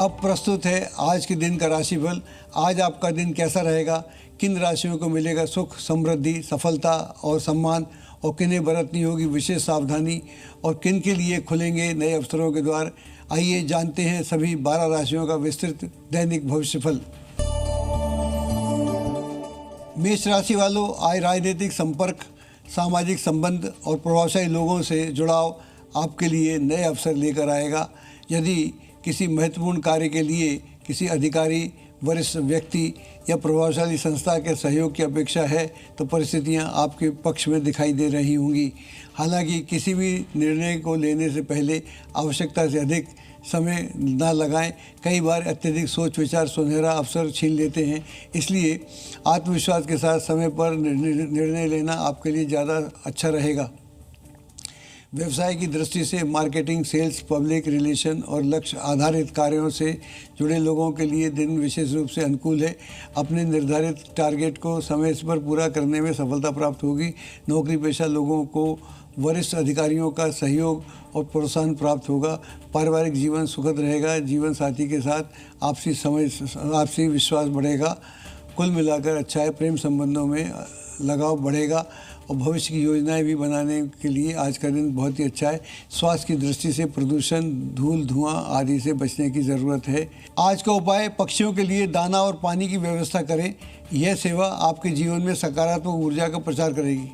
अब प्रस्तुत है आज के दिन का राशिफल। आज आपका दिन कैसा रहेगा, किन राशियों को मिलेगा सुख, समृद्धि, सफलता और सम्मान, और किन्हें बरतनी होगी विशेष सावधानी, और किन के लिए खुलेंगे नए अवसरों के द्वार। आइए जानते हैं सभी 12 राशियों का विस्तृत दैनिक भविष्यफल। मेष राशि वालों, आज राजनीतिक संपर्क, सामाजिक संबंध और प्रभावशाली लोगों से जुड़ाव आपके लिए नए अवसर लेकर आएगा। यदि किसी महत्वपूर्ण कार्य के लिए किसी अधिकारी, वरिष्ठ व्यक्ति या प्रभावशाली संस्था के सहयोग की अपेक्षा है तो परिस्थितियां आपके पक्ष में दिखाई दे रही होंगी। हालांकि किसी भी निर्णय को लेने से पहले आवश्यकता से अधिक समय न लगाएं। कई बार अत्यधिक सोच विचार सुनहरा अवसर छीन लेते हैं, इसलिए आत्मविश्वास के साथ समय पर निर्णय लेना आपके लिए ज़्यादा अच्छा रहेगा। व्यवसाय की दृष्टि से मार्केटिंग, सेल्स, पब्लिक रिलेशन और लक्ष्य आधारित कार्यों से जुड़े लोगों के लिए दिन विशेष रूप से अनुकूल है। अपने निर्धारित टारगेट को समय पर पूरा करने में सफलता प्राप्त होगी। नौकरी पेशा लोगों को वरिष्ठ अधिकारियों का सहयोग और प्रोत्साहन प्राप्त होगा। पारिवारिक जीवन सुखद रहेगा। जीवन साथी के साथ आपसी विश्वास बढ़ेगा। कुल मिलाकर अच्छा है। प्रेम संबंधों में लगाव बढ़ेगा और भविष्य की योजनाएं भी बनाने के लिए आज का दिन बहुत ही अच्छा है। स्वास्थ्य की दृष्टि से प्रदूषण, धूल, धुआं आदि से बचने की ज़रूरत है। आज का उपाय, पक्षियों के लिए दाना और पानी की व्यवस्था करें। यह सेवा आपके जीवन में सकारात्मक ऊर्जा का प्रचार करेगी।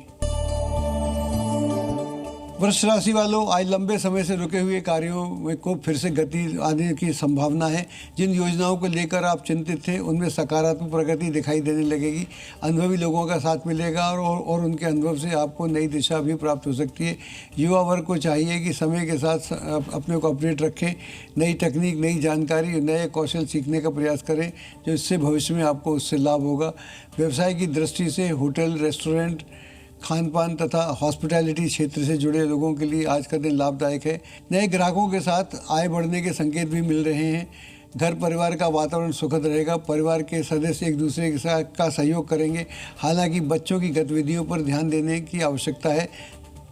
वृष राशि वालों, आज लंबे समय से रुके हुए कार्यों में को फिर से गति आने की संभावना है। जिन योजनाओं को लेकर आप चिंतित थे उनमें सकारात्मक प्रगति दिखाई देने लगेगी। अनुभवी लोगों का साथ मिलेगा और उनके अनुभव से आपको नई दिशा भी प्राप्त हो सकती है। युवा वर्ग को चाहिए कि समय के साथ अपने को अपडेट रखें। नई तकनीक, नई जानकारी, नए कौशल सीखने का प्रयास करें, जो इससे भविष्य में आपको उससे लाभ होगा। व्यवसाय की दृष्टि से होटल, रेस्टोरेंट, खान पान तथा हॉस्पिटैलिटी क्षेत्र से जुड़े लोगों के लिए आज का दिन लाभदायक है। नए ग्राहकों के साथ आय बढ़ने के संकेत भी मिल रहे हैं। घर परिवार का वातावरण सुखद रहेगा। परिवार के सदस्य एक दूसरे के साथ का सहयोग करेंगे। हालांकि बच्चों की गतिविधियों पर ध्यान देने की आवश्यकता है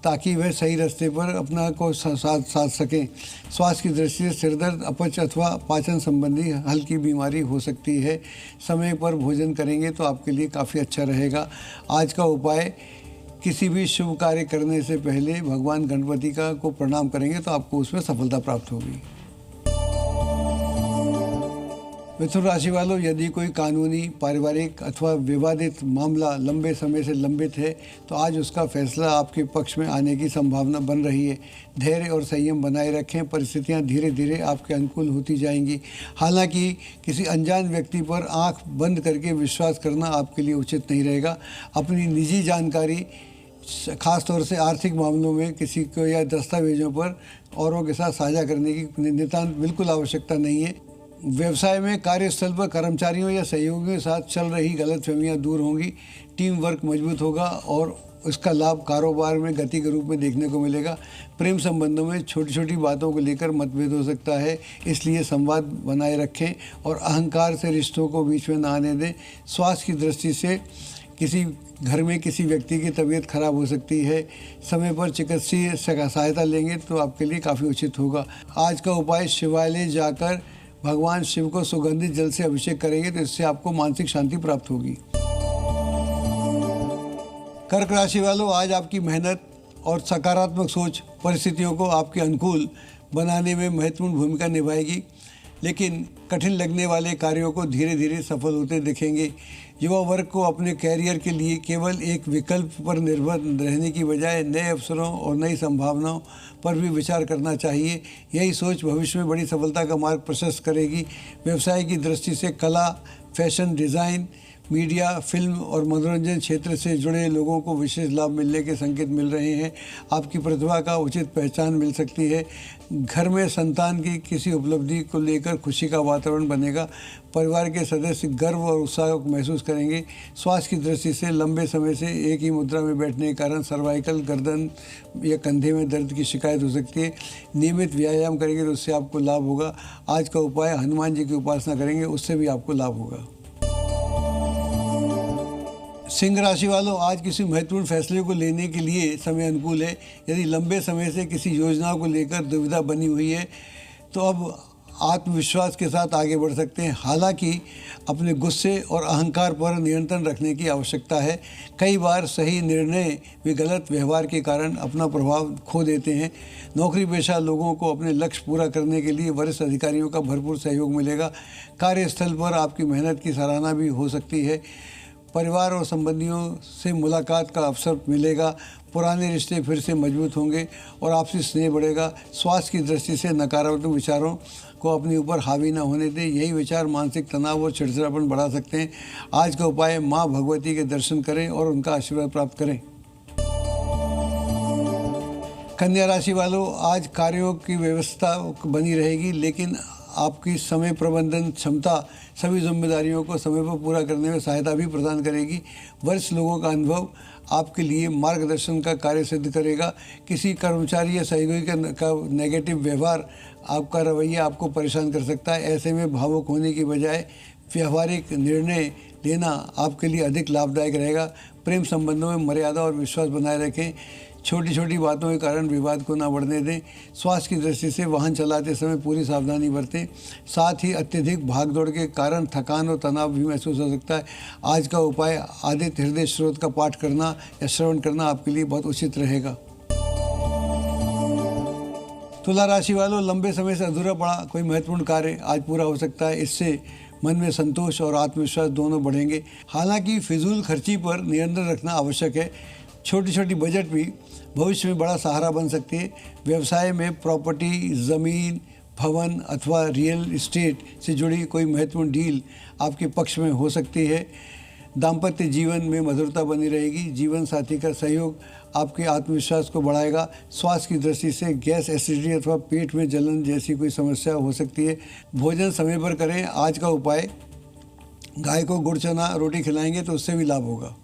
ताकि वह सही रास्ते पर अपना को साथ सकें। स्वास्थ्य की दृष्टि से सिरदर्द, अपच अथवा पाचन संबंधी हल्की बीमारी हो सकती है। समय पर भोजन करेंगे तो आपके लिए काफ़ी अच्छा रहेगा। आज का उपाय, किसी भी शुभ कार्य करने से पहले भगवान गणपति को प्रणाम करेंगे तो आपको उसमें सफलता प्राप्त होगी। मिथुन राशि वालों, यदि कोई कानूनी, पारिवारिक अथवा विवादित मामला लंबे समय से लंबित है तो आज उसका फैसला आपके पक्ष में आने की संभावना बन रही है। धैर्य और संयम बनाए रखें। परिस्थितियां धीरे धीरे आपके अनुकूल होती जाएंगी। हालांकि किसी अनजान व्यक्ति पर आंख बंद करके विश्वास करना आपके लिए उचित नहीं रहेगा। अपनी निजी जानकारी, खास तौर से आर्थिक मामलों में किसी को या दस्तावेजों पर औरों के साथ साझा करने की नितांत बिल्कुल आवश्यकता नहीं है। व्यवसाय में कार्यस्थल पर कर्मचारियों या सहयोगियों के साथ चल रही गलतफहमियां दूर होंगी। टीम वर्क मजबूत होगा और उसका लाभ कारोबार में गति के रूप में देखने को मिलेगा। प्रेम संबंधों में छोटी छोटी बातों को लेकर मतभेद हो सकता है, इसलिए संवाद बनाए रखें और अहंकार से रिश्तों को बीच में न आने दें। स्वास्थ्य की दृष्टि से किसी घर में किसी व्यक्ति की तबीयत खराब हो सकती है। समय पर चिकित्सीय सहायता लेंगे तो आपके लिए काफ़ी उचित होगा। आज का उपाय, शिवालय जाकर भगवान शिव को सुगंधित जल से अभिषेक करेंगे तो इससे आपको मानसिक शांति प्राप्त होगी। कर्क राशि वालों, आज आपकी मेहनत और सकारात्मक सोच परिस्थितियों को आपके अनुकूल बनाने में महत्वपूर्ण भूमिका निभाएगी, लेकिन कठिन लगने वाले कार्यों को धीरे धीरे सफल होते दिखेंगे। युवा वर्ग को अपने कैरियर के लिए केवल एक विकल्प पर निर्भर रहने की बजाय नए अवसरों और नई संभावनाओं पर भी विचार करना चाहिए। यही सोच भविष्य में बड़ी सफलता का मार्ग प्रशस्त करेगी। व्यवसाय की दृष्टि से कला, फैशन, डिज़ाइन, मीडिया, फिल्म और मनोरंजन क्षेत्र से जुड़े लोगों को विशेष लाभ मिलने के संकेत मिल रहे हैं। आपकी प्रतिभा का उचित पहचान मिल सकती है। घर में संतान की किसी उपलब्धि को लेकर खुशी का वातावरण बनेगा। परिवार के सदस्य गर्व और उत्साह महसूस करेंगे। स्वास्थ्य की दृष्टि से लंबे समय से एक ही मुद्रा में बैठने के कारण सर्वाइकल, गर्दन या कंधे में दर्द की शिकायत हो सकती है। नियमित व्यायाम करेंगे तो उससे आपको लाभ होगा। आज का उपाय, हनुमान जी की उपासना करेंगे, उससे भी आपको लाभ होगा। सिंह राशि वालों, आज किसी महत्वपूर्ण फैसले को लेने के लिए समय अनुकूल है। यदि लंबे समय से किसी योजना को लेकर दुविधा बनी हुई है तो अब आत्मविश्वास के साथ आगे बढ़ सकते हैं। हालांकि अपने गुस्से और अहंकार पर नियंत्रण रखने की आवश्यकता है। कई बार सही निर्णय भी गलत व्यवहार के कारण अपना प्रभाव खो देते हैं। नौकरी पेशा लोगों को अपने लक्ष्य पूरा करने के लिए वरिष्ठ अधिकारियों का भरपूर सहयोग मिलेगा। कार्यस्थल पर आपकी मेहनत की सराहना भी हो सकती है। परिवार और संबंधियों से मुलाकात का अवसर मिलेगा। पुराने रिश्ते फिर से मजबूत होंगे और आपसी स्नेह बढ़ेगा। स्वास्थ्य की दृष्टि से नकारात्मक विचारों को अपने ऊपर हावी न होने दें। यही विचार मानसिक तनाव और चिड़चिड़ापन बढ़ा सकते हैं। आज का उपाय, माँ भगवती के दर्शन करें और उनका आशीर्वाद प्राप्त करें। कन्या राशि वालों, आज कार्यों की व्यवस्था बनी रहेगी, लेकिन आपकी समय प्रबंधन क्षमता सभी जिम्मेदारियों को समय पर पूरा करने में सहायता भी प्रदान करेगी। वरिष्ठ लोगों का अनुभव आपके लिए मार्गदर्शन का कार्य सिद्ध करेगा। किसी कर्मचारी या सहयोगी का नेगेटिव व्यवहार, आपका रवैया आपको परेशान कर सकता है। ऐसे में भावुक होने की बजाय व्यावहारिक निर्णय लेना आपके लिए अधिक लाभदायक रहेगा। प्रेम संबंधों में मर्यादा और विश्वास बनाए रखें। छोटी छोटी बातों के कारण विवाद को ना बढ़ने दें। स्वास्थ्य की दृष्टि से वाहन चलाते समय पूरी सावधानी बरतें। साथ ही अत्यधिक भागदौड़ के कारण थकान और तनाव भी महसूस हो सकता है। आज का उपाय, आदित्य हृदय स्रोत का पाठ करना या श्रवण करना आपके लिए बहुत उचित रहेगा। तुला राशि वालों, लंबे समय से अधूरा पड़ा कोई महत्वपूर्ण कार्य आज पूरा हो सकता है। इससे मन में संतोष और आत्मविश्वास दोनों बढ़ेंगे। हालांकि फिजूल खर्ची पर नियंत्रण रखना आवश्यक है। छोटी छोटी बजट भी भविष्य में बड़ा सहारा बन सकती है। व्यवसाय में प्रॉपर्टी, ज़मीन, भवन अथवा रियल इस्टेट से जुड़ी कोई महत्वपूर्ण डील आपके पक्ष में हो सकती है। दाम्पत्य जीवन में मधुरता बनी रहेगी। जीवन साथी का सहयोग आपके आत्मविश्वास को बढ़ाएगा। स्वास्थ्य की दृष्टि से गैस, एसिडिटी अथवा पेट में जलन जैसी कोई समस्या हो सकती है। भोजन समय पर करें। आज का उपाय, गाय को गुड़ चना रोटी खिलाएंगे तो उससे भी लाभ होगा।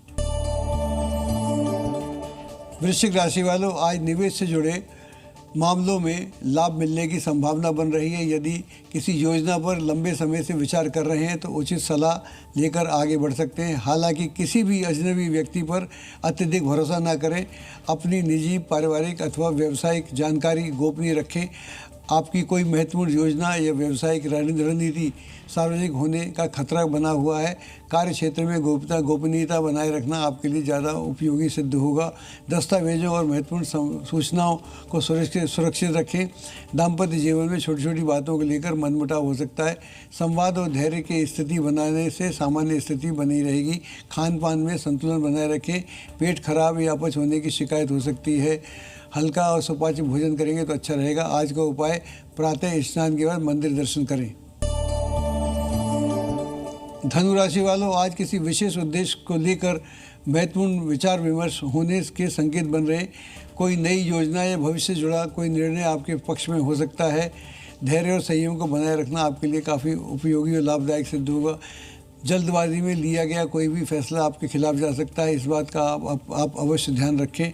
वृश्चिक राशि वालों, आज निवेश से जुड़े मामलों में लाभ मिलने की संभावना बन रही है। यदि किसी योजना पर लंबे समय से विचार कर रहे हैं तो उचित सलाह लेकर आगे बढ़ सकते हैं। हालांकि किसी भी अजनबी व्यक्ति पर अत्यधिक भरोसा न करें। अपनी निजी, पारिवारिक अथवा व्यावसायिक जानकारी गोपनीय रखें। आपकी कोई महत्वपूर्ण योजना या व्यावसायिक रणनीति सार्वजनिक होने का खतरा बना हुआ है। कार्य क्षेत्र में गोपनीयता बनाए रखना आपके लिए ज़्यादा उपयोगी सिद्ध होगा। दस्तावेजों और महत्वपूर्ण सूचनाओं को सुरक्षित रखें। दाम्पत्य जीवन में छोटी छोटी बातों को लेकर मनमुटाव हो सकता है। संवाद और धैर्य की स्थिति बनाने से सामान्य स्थिति बनी रहेगी। खान पान में संतुलन बनाए रखें। पेट खराब या अपच होने की शिकायत हो सकती है। हल्का और सुपाच्य भोजन करेंगे तो अच्छा रहेगा। आज का उपाय, प्रातः स्नान के बाद मंदिर दर्शन करें। धनु राशि वालों, आज किसी विशेष उद्देश्य को लेकर महत्वपूर्ण विचार विमर्श होने के संकेत बन रहे। कोई नई योजना या भविष्य से जुड़ा कोई निर्णय आपके पक्ष में हो सकता है। धैर्य और संयम को बनाए रखना आपके लिए काफ़ी उपयोगी और लाभदायक सिद्ध होगा। जल्दबाजी में लिया गया कोई भी फैसला आपके खिलाफ जा सकता है। इस बात का आप अवश्य ध्यान रखें।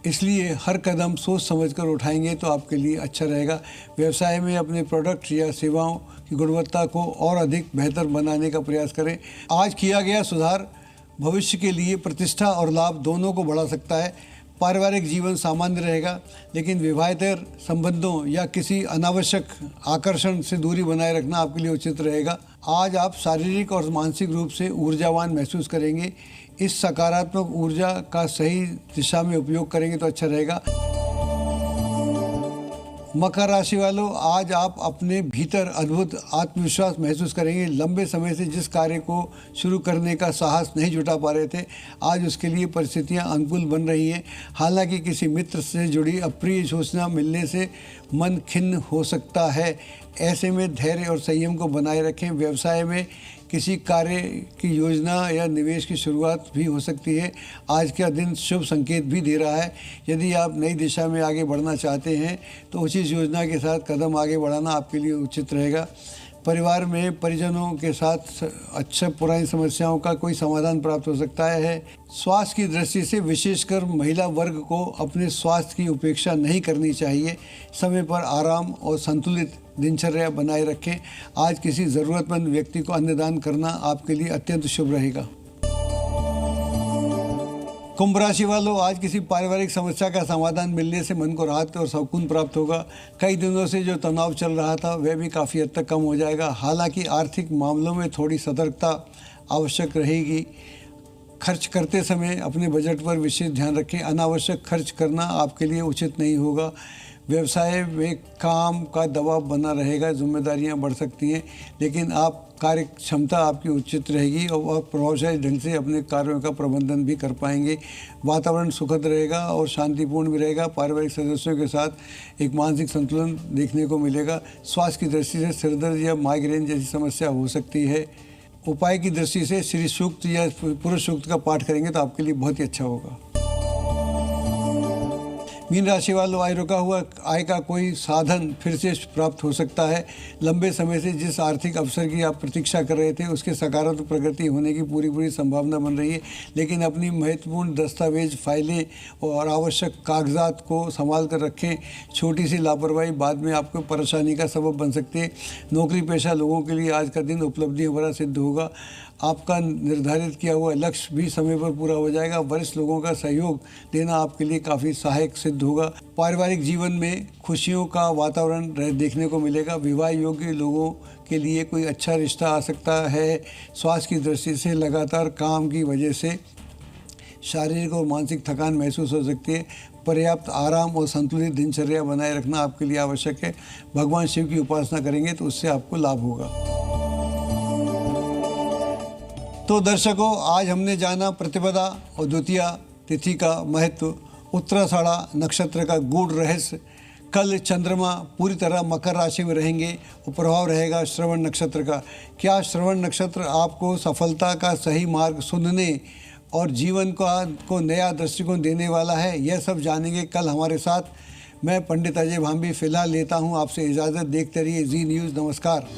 इसलिए हर कदम सोच समझकर उठाएंगे तो आपके लिए अच्छा रहेगा। व्यवसाय में अपने प्रोडक्ट या सेवाओं की गुणवत्ता को और अधिक बेहतर बनाने का प्रयास करें। आज किया गया सुधार भविष्य के लिए प्रतिष्ठा और लाभ दोनों को बढ़ा सकता है। पारिवारिक जीवन सामान्य रहेगा, लेकिन विवाहेतर संबंधों या किसी अनावश्यक आकर्षण से दूरी बनाए रखना आपके लिए उचित रहेगा। आज आप शारीरिक और मानसिक रूप से ऊर्जावान महसूस करेंगे। इस सकारात्मक ऊर्जा का सही दिशा में उपयोग करेंगे तो अच्छा रहेगा। मकर राशि वालों, आज आप अपने भीतर अद्भुत आत्मविश्वास महसूस करेंगे। लंबे समय से जिस कार्य को शुरू करने का साहस नहीं जुटा पा रहे थे, आज उसके लिए परिस्थितियां अनुकूल बन रही हैं। हालांकि किसी मित्र से जुड़ी अप्रिय सूचना मिलने से मन खिन्न हो सकता है। ऐसे में धैर्य और संयम को बनाए रखें। व्यवसाय में किसी कार्य की योजना या निवेश की शुरुआत भी हो सकती है। आज का दिन शुभ संकेत भी दे रहा है। यदि आप नई दिशा में आगे बढ़ना चाहते हैं तो उचित योजना के साथ कदम आगे बढ़ाना आपके लिए उचित रहेगा। परिवार में परिजनों के साथ अच्छा पुरानी समस्याओं का कोई समाधान प्राप्त हो सकता है। स्वास्थ्य की दृष्टि से विशेषकर महिला वर्ग को अपने स्वास्थ्य की उपेक्षा नहीं करनी चाहिए। समय पर आराम और संतुलित दिनचर्या बनाए रखें। आज किसी ज़रूरतमंद व्यक्ति को अन्नदान करना आपके लिए अत्यंत शुभ रहेगा। कुंभ राशि वालों, आज किसी पारिवारिक समस्या का समाधान मिलने से मन को राहत और सुकून प्राप्त होगा। कई दिनों से जो तनाव चल रहा था वह भी काफ़ी हद तक कम हो जाएगा। हालांकि आर्थिक मामलों में थोड़ी सतर्कता आवश्यक रहेगी। खर्च करते समय अपने बजट पर विशेष ध्यान रखें। अनावश्यक खर्च करना आपके लिए उचित नहीं होगा। व्यवसाय में काम का दबाव बना रहेगा, जिम्मेदारियां बढ़ सकती हैं, लेकिन आप कार्य क्षमता आपकी उचित रहेगी और आप प्रभावशाली ढंग से अपने कार्यों का प्रबंधन भी कर पाएंगे। वातावरण सुखद रहेगा और शांतिपूर्ण भी रहेगा। पारिवारिक सदस्यों के साथ एक मानसिक संतुलन देखने को मिलेगा। स्वास्थ्य की दृष्टि से सिरदर्द या माइग्रेन जैसी समस्या हो सकती है। उपाय की दृष्टि से श्री सूक्त या पुरुष सूक्त का पाठ करेंगे तो आपके लिए बहुत ही अच्छा होगा। मीन राशि वालों, आय रुका हुआ आय का कोई साधन फिर से प्राप्त हो सकता है। लंबे समय से जिस आर्थिक अवसर की आप प्रतीक्षा कर रहे थे उसके सकारात्मक प्रगति होने की पूरी संभावना बन रही है, लेकिन अपनी महत्वपूर्ण दस्तावेज, फाइलें और आवश्यक कागजात को संभाल कर रखें। छोटी सी लापरवाही बाद में आपको परेशानी का सबब बन सकती है। नौकरी पेशा लोगों के लिए आज का दिन उपलब्धियों भरा सिद्ध होगा। आपका निर्धारित किया हुआ लक्ष्य भी समय पर पूरा हो जाएगा। वरिष्ठ लोगों का सहयोग देना आपके लिए काफ़ी सहायक सिद्ध होगा। पारिवारिक जीवन में खुशियों का वातावरण देखने को मिलेगा। विवाह योग्य लोगों के लिए कोई अच्छा रिश्ता आ सकता है। स्वास्थ्य की दृष्टि से लगातार काम की वजह से शारीरिक और मानसिक थकान महसूस हो सकती है। पर्याप्त आराम और संतुलित दिनचर्या बनाए रखना आपके लिए आवश्यक है। भगवान शिव की उपासना करेंगे तो उससे आपको लाभ होगा। तो दर्शकों, आज हमने जाना प्रतिपदा और द्वितीया तिथि का महत्व, उत्तराषाढ़ा नक्षत्र का गूढ़ रहस्य। कल चंद्रमा पूरी तरह मकर राशि में रहेंगे और प्रभाव रहेगा श्रवण नक्षत्र का। क्या श्रवण नक्षत्र आपको सफलता का सही मार्ग सुनने और जीवन को नया दृष्टिकोण देने वाला है? यह सब जानेंगे कल हमारे साथ। मैं पंडित अजय भांबी फिलहाल लेता हूँ आपसे इजाज़त। देखते रहिए जी न्यूज़। नमस्कार।